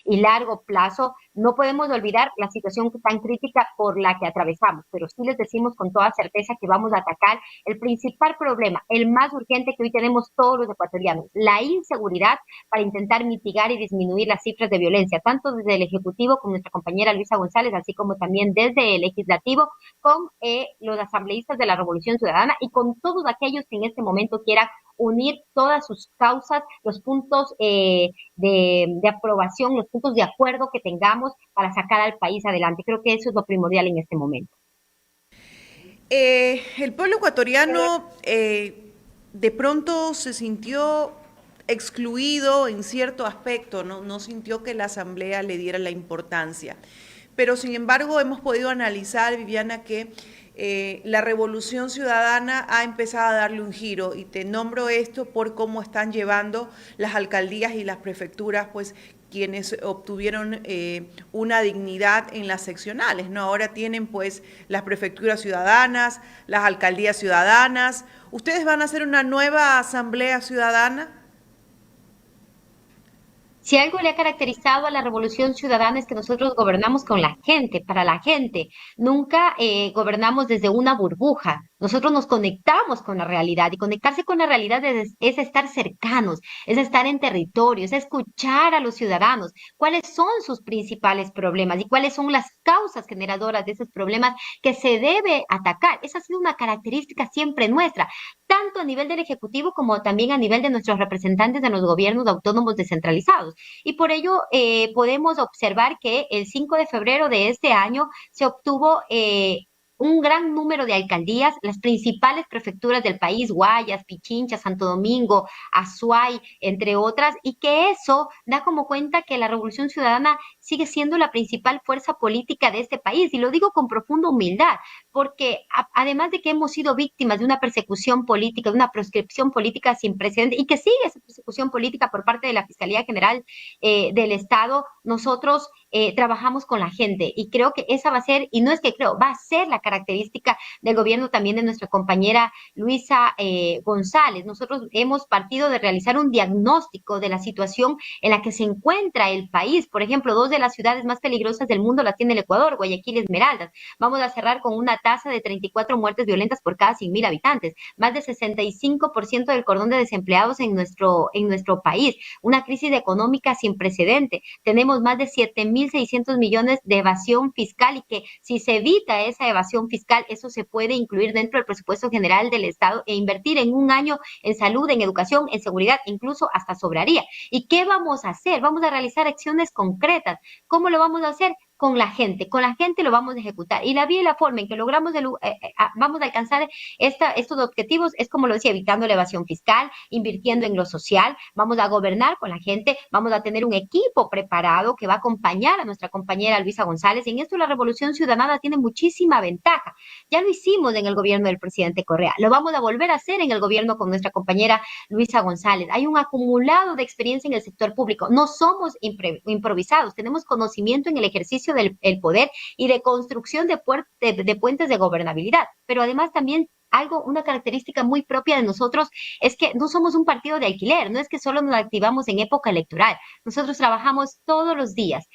y largo plazo, no podemos olvidar la situación tan crítica por la que atravesamos, pero sí les decimos con toda certeza que vamos a atacar el principal problema, el más urgente que hoy tenemos todos los ecuatorianos, la inseguridad, para intentar mitigar y disminuir las cifras de violencia, tanto desde el Ejecutivo con nuestra compañera Luisa González, así como también desde el Legislativo con los asambleístas de la Revolución Ciudadana y con todos aquellos que en este momento quieran unir todas sus causas, los puntos de aprobación, los puntos de acuerdo que tengamos para sacar al país adelante. Creo que eso es lo primordial en este momento. El pueblo ecuatoriano de pronto se sintió excluido en cierto aspecto, no sintió que la Asamblea le diera la importancia. Pero sin embargo hemos podido analizar, Viviana, que la Revolución Ciudadana ha empezado a darle un giro, y te nombro esto por cómo están llevando las alcaldías y las prefecturas, pues quienes obtuvieron una dignidad en las seccionales, ¿no? Ahora tienen pues las prefecturas ciudadanas, las alcaldías ciudadanas. ¿Ustedes van a hacer una nueva asamblea ciudadana? Si algo le ha caracterizado a la Revolución Ciudadana es que nosotros gobernamos con la gente, para la gente. Nunca gobernamos desde una burbuja. Nosotros nos conectamos con la realidad y conectarse con la realidad es estar cercanos, es estar en territorio, es escuchar a los ciudadanos, cuáles son sus principales problemas y cuáles son las causas generadoras de esos problemas que se debe atacar. Esa ha sido una característica siempre nuestra, tanto a nivel del Ejecutivo como también a nivel de nuestros representantes de los gobiernos autónomos descentralizados. Y por ello podemos observar que el 5 de febrero de este año se obtuvo un gran número de alcaldías, las principales prefecturas del país, Guayas, Pichincha, Santo Domingo, Azuay, entre otras, y que eso da como cuenta que la Revolución Ciudadana sigue siendo la principal fuerza política de este país. Y lo digo con profunda humildad, porque además de que hemos sido víctimas de una persecución política, de una proscripción política sin precedentes, y que sigue esa persecución política por parte de la Fiscalía General del Estado, nosotros trabajamos con la gente y creo que esa va a ser, y no es que creo, va a ser la característica del gobierno también de nuestra compañera Luisa González. Nosotros hemos partido de realizar un diagnóstico de la situación en la que se encuentra el país. Por ejemplo, dos de las ciudades más peligrosas del mundo las tiene el Ecuador, Guayaquil y Esmeraldas. Vamos a cerrar con una tasa de 34 muertes violentas por cada 100.000 habitantes, más de 65% del cordón de desempleados en nuestro país, una crisis económica sin precedente. Tenemos más de 7.600 millones de evasión fiscal y que si se evita esa evasión fiscal, eso se puede incluir dentro del presupuesto general del Estado e invertir en un año en salud, en educación, en seguridad, incluso hasta sobraría. ¿Y qué vamos a hacer? Vamos a realizar acciones concretas. ¿Cómo lo vamos a hacer? Con la gente lo vamos a ejecutar. Y la vía y la forma en que logramos vamos a alcanzar estos objetivos es, como lo decía, evitando la evasión fiscal, invirtiendo en lo social, vamos a gobernar con la gente, vamos a tener un equipo preparado que va a acompañar a nuestra compañera Luisa González. Y en esto la Revolución Ciudadana tiene muchísima ventaja. Ya lo hicimos en el gobierno del presidente Correa, lo vamos a volver a hacer en el gobierno con nuestra compañera Luisa González. Hay un acumulado de experiencia en el sector público, no somos improvisados, tenemos conocimiento en el ejercicio del poder y de construcción de puentes de gobernabilidad, pero además también una característica muy propia de nosotros es que no somos un partido de alquiler, no es que solo nos activamos en época electoral, nosotros trabajamos todos los días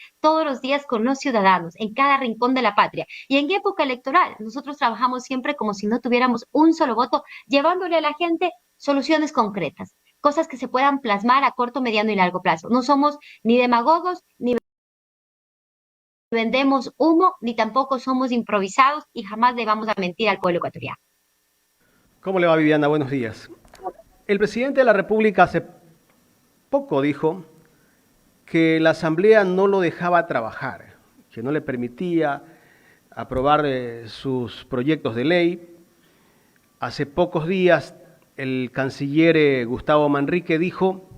con los ciudadanos, en cada rincón de la patria. Y en época electoral, nosotros trabajamos siempre como si no tuviéramos un solo voto, llevándole a la gente soluciones concretas, cosas que se puedan plasmar a corto, mediano y largo plazo. No somos ni demagogos, ni vendemos humo, ni tampoco somos improvisados y jamás le vamos a mentir al pueblo ecuatoriano. ¿Cómo le va, Viviana? Buenos días. El presidente de la República hace poco dijo que la Asamblea no lo dejaba trabajar, que no le permitía aprobar sus proyectos de ley. Hace pocos días el canciller Gustavo Manrique dijo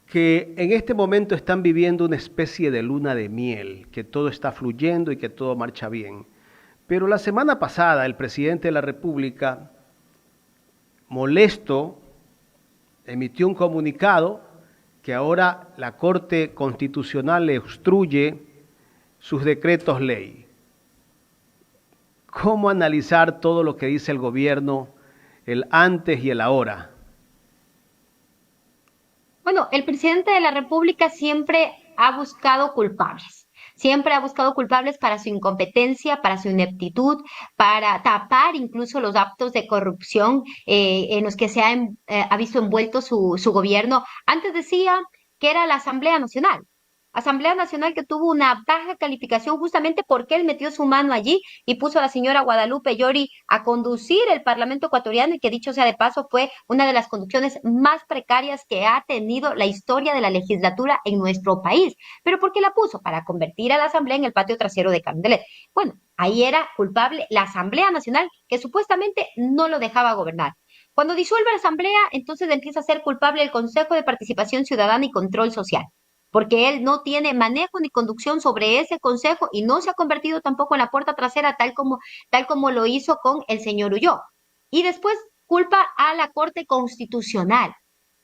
que en este momento están viviendo una especie de luna de miel, que todo está fluyendo y que todo marcha bien. Pero la semana pasada el presidente de la República, molesto, emitió un comunicado que ahora la Corte Constitucional le obstruye sus decretos ley. ¿Cómo analizar todo lo que dice el gobierno, el antes y el ahora? Bueno, el presidente de la República siempre ha buscado culpables. Siempre ha buscado culpables para su incompetencia, para su ineptitud, para tapar incluso los actos de corrupción en los que ha visto envuelto su gobierno. Antes decía que era la Asamblea Nacional. Asamblea Nacional que tuvo una baja calificación justamente porque él metió su mano allí y puso a la señora Guadalupe Llori a conducir el Parlamento ecuatoriano y que dicho sea de paso fue una de las conducciones más precarias que ha tenido la historia de la legislatura en nuestro país. ¿Pero por qué la puso? Para convertir a la Asamblea en el patio trasero de Carondelet. Bueno, ahí era culpable la Asamblea Nacional que supuestamente no lo dejaba gobernar. Cuando disuelve la Asamblea, entonces empieza a ser culpable el Consejo de Participación Ciudadana y Control Social porque él no tiene manejo ni conducción sobre ese consejo y no se ha convertido tampoco en la puerta trasera tal como lo hizo con el señor Ulloa. Y después culpa a la Corte Constitucional.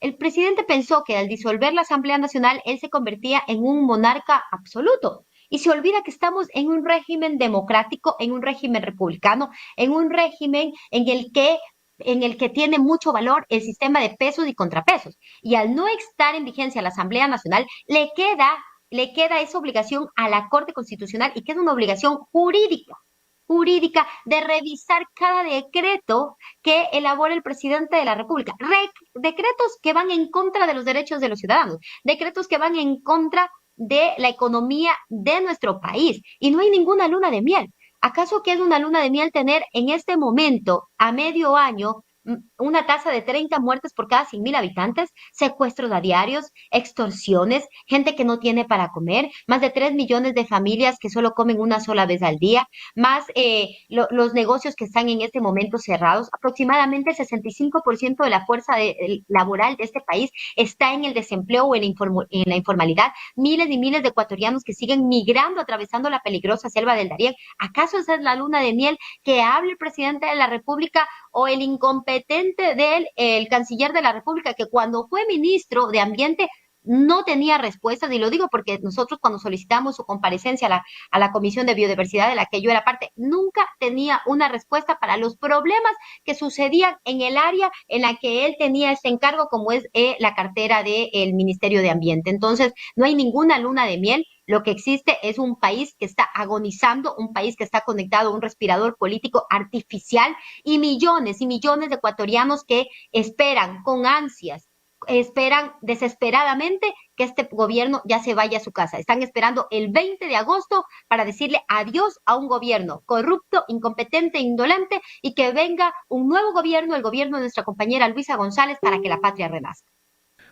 El presidente pensó que al disolver la Asamblea Nacional él se convertía en un monarca absoluto y se olvida que estamos en un régimen democrático, en un régimen republicano, en un régimen en el que tiene mucho valor el sistema de pesos y contrapesos. Y al no estar en vigencia la Asamblea Nacional, le queda esa obligación a la Corte Constitucional y que es una obligación jurídica de revisar cada decreto que elabora el presidente de la República. Decretos que van en contra de los derechos de los ciudadanos, decretos que van en contra de la economía de nuestro país. Y no hay ninguna luna de miel. ¿Acaso que es una luna de miel tener en este momento, a medio año, una tasa de 30 muertes por cada 100.000 habitantes, secuestros a diarios, extorsiones, gente que no tiene para comer, más de 3 millones de familias que solo comen una sola vez al día, más los negocios que están en este momento cerrados? Aproximadamente el 65% de la fuerza laboral de este país está en el desempleo o en la informalidad. Miles y miles de ecuatorianos que siguen migrando, atravesando la peligrosa selva del Darién. ¿Acaso esa es la luna de miel que habla el presidente de la República o el incompetente el canciller de la República, que cuando fue ministro de Ambiente no tenía respuestas? Y lo digo porque nosotros cuando solicitamos su comparecencia a la Comisión de Biodiversidad de la que yo era parte, nunca tenía una respuesta para los problemas que sucedían en el área en la que él tenía ese encargo, como es la cartera del Ministerio de Ambiente. Entonces, no hay ninguna luna de miel. Lo que existe es un país que está agonizando, un país que está conectado a un respirador político artificial y millones de ecuatorianos que esperan con ansias, esperan desesperadamente que este gobierno ya se vaya a su casa. Están esperando el 20 de agosto para decirle adiós a un gobierno corrupto, incompetente, indolente y que venga un nuevo gobierno, el gobierno de nuestra compañera Luisa González, para que la patria renazca.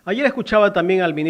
Ayer escuchaba también al ministro